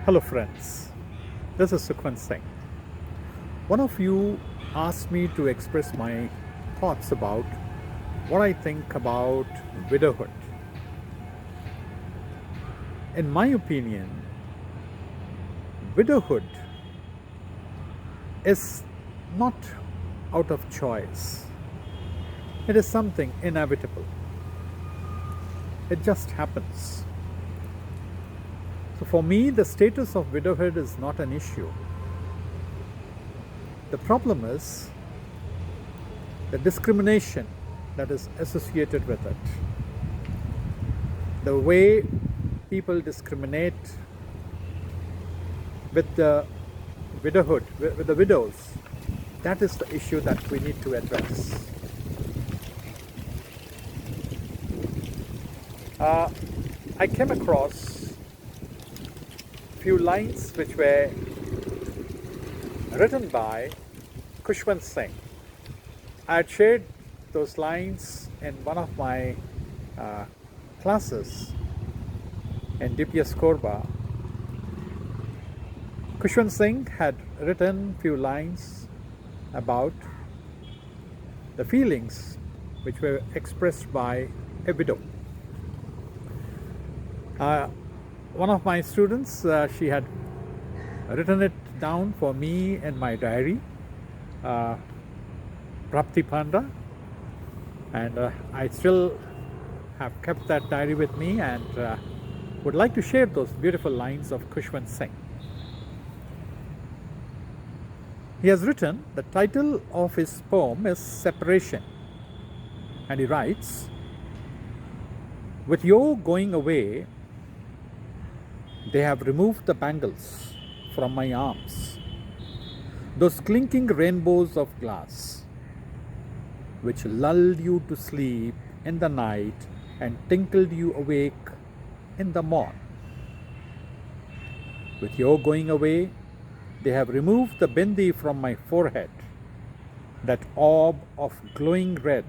Hello friends, this is Singh. One of you asked me to express my thoughts about what I think about widowhood. In my opinion, widowhood is not out of choice. It is something inevitable. It just happens. So for me, the status of widowhood is not an issue. The problem is the discrimination that is associated with it. The way people discriminate with the widowhood, with the widows, that is the issue that we need to address. I came across few lines which were written by Khuswant Singh. I had shared those lines in one of my classes in DPS Korba. Khuswant Singh had written few lines about the feelings which were expressed by a widow. One of my students, she had written it down for me in my diary, Prapti Panda, and I still have kept that diary with me and would like to share those beautiful lines of Khuswant Singh. He has written, the title of his poem is Separation, and he writes, "With your going away, they have removed the bangles from my arms, those clinking rainbows of glass, which lulled you to sleep in the night and tinkled you awake in the morn. With your going away, they have removed the bindi from my forehead, that orb of glowing red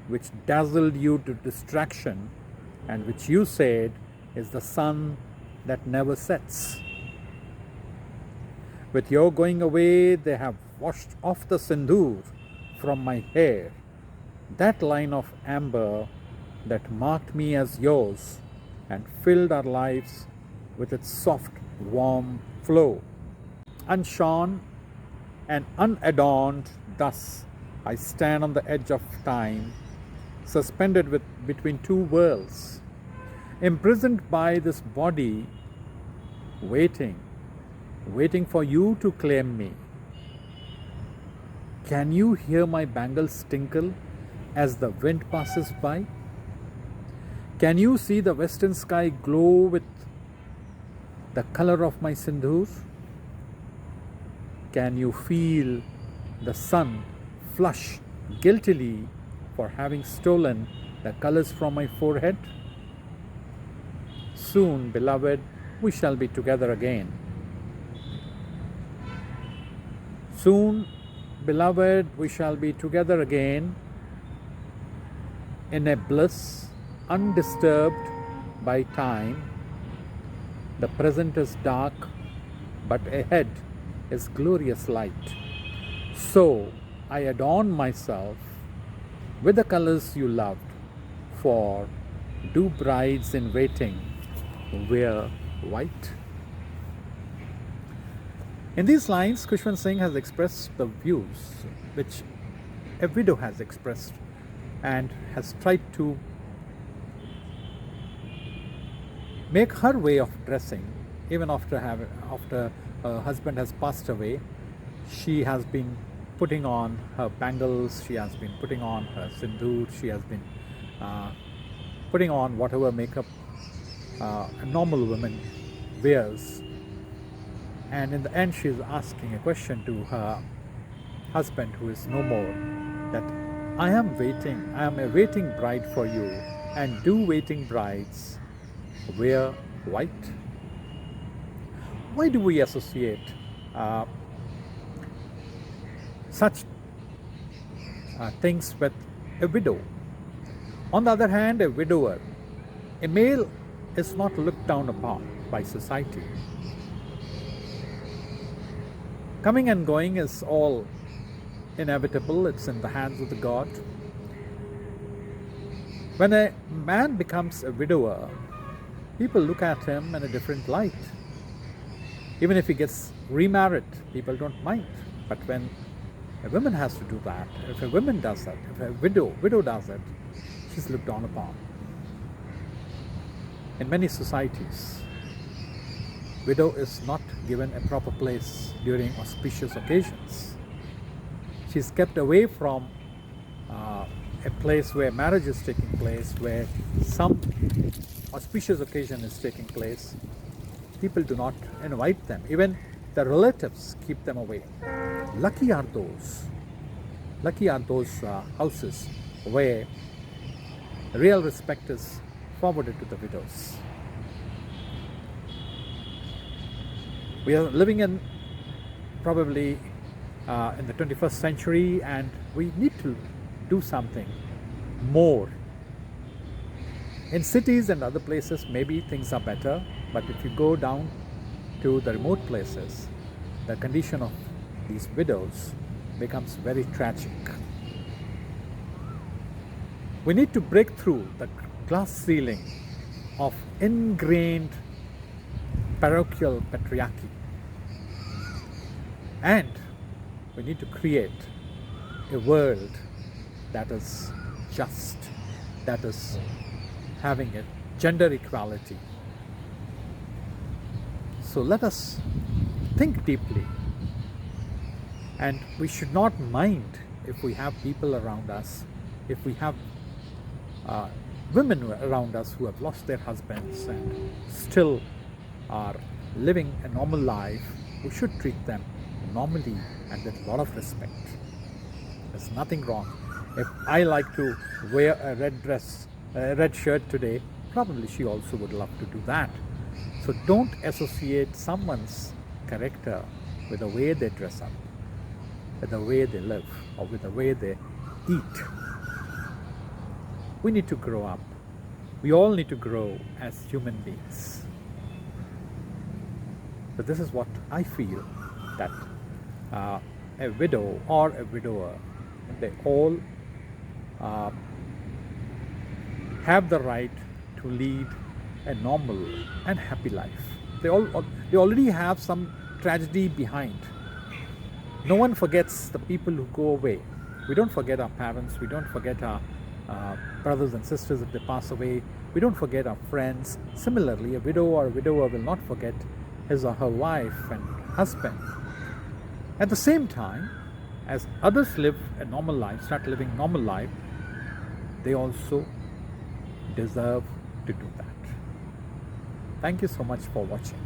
which dazzled you to distraction and which you said is the sun that never sets. With your going away, they have washed off the sindoor from my hair, that line of amber that marked me as yours and filled our lives with its soft, warm flow. Unshorn and unadorned, thus I stand on the edge of time, suspended between two worlds, imprisoned by this body, waiting for you to claim me. Can you hear my bangles tinkle as the wind passes by? Can you see the western sky glow with the color of my sindoor? Can you feel the sun flush guiltily for having stolen the colors from my forehead? Soon, beloved, we shall be together again. Soon, beloved, we shall be together again in a bliss undisturbed by time. The present is dark, but ahead is glorious light. So I adorn myself with the colors you loved, for do brides in waiting wear white? In these lines, Khuswant Singh has expressed the views which a widow has expressed and has tried to make her way of dressing. Even after her husband has passed away, she has been putting on her bangles, she has been putting on her sindoor, she has been putting on whatever makeup a normal woman wears. And in the end, she is asking a question to her husband, who is no more, that I am a waiting bride for you, and do waiting brides wear white? Why do we associate such things with a widow? On the other hand, a widower, a male, is not looked down upon by society. Coming and going is all inevitable. It's in the hands of the God. When a man becomes a widower, people look at him in a different light. Even if he gets remarried, people don't mind. But when a woman has to do that, if a woman does that, if a widow does it, she's looked down upon. In many societies, widow is not given a proper place during auspicious occasions. She's kept away from a place where marriage is taking place, where some auspicious occasion is taking place. People do not invite them. Even the relatives keep them away. Lucky are those houses where real respect is forwarded to the widows. We are living in probably in the 21st century, and we need to do something more. In cities and other places, maybe things are better, but if you go down to the remote places, the condition of these widows becomes very tragic. We need to break through the glass ceiling of ingrained parochial patriarchy, and we need to create a world that is just, that is having a gender equality. So let us think deeply, and we should not mind if we have people around us, if we have women around us who have lost their husbands and still are living a normal life. We should treat them normally and with a lot of respect. There's nothing wrong. If I like to wear a red dress, a red shirt today, probably she also would love to do that. So don't associate someone's character with the way they dress up, with the way they live, or with the way they eat. We need to grow up. We all need to grow as human beings. But this is what I feel, that a widow or a widower, they all have the right to lead a normal and happy life. They already have some tragedy behind. No one forgets the people who go away. We don't forget our parents. We don't forget our brothers and sisters if they pass away. We don't forget our friends. Similarly, a widow or a widower will not forget his or her wife and husband. At the same time, as others live a normal life, start living normal life, they also deserve to do that. Thank you so much for watching.